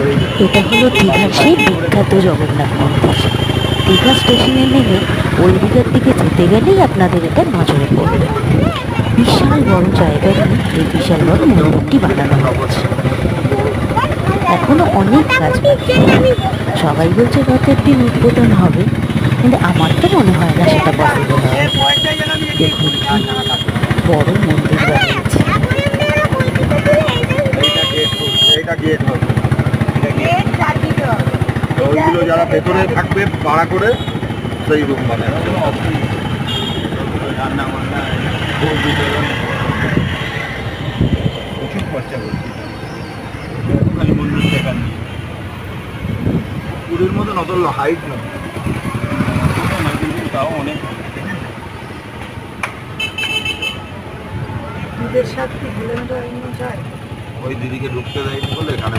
এটা হলো দীঘার সেই বিখ্যাত জগন্নাথ মন্দির। দীঘা স্টেশনে নেমে ওল্ড দীঘার দিকে যেতে গেলেই আপনাদের এটা নজরে পড়বে। বিশাল বড় জায়গা নিয়ে এই বিশাল বড় মন্দিরটি বানানো হয়েছে। এখনো অনেক কাজ বাকি। সবাই বলছে রথের দিন উদ্বোধন হবে, কিন্তু আমার তো মনে হয় না সেটা পসিবল হবে। দেখুন কি বড় মন্দির বানিয়েছে। ওইগুলো যারা ভেতরে থাকবে ভাড়া করে সেই রুম বানায় রান্না বান্না প্রচুর খরচা করছে। খালি মন্দির দেখার নেই, পুরীর মতন অত হাইট নয়, তাও অনেক। ওই দিদিকে ঢুকতে দেয়নি বলে এখানে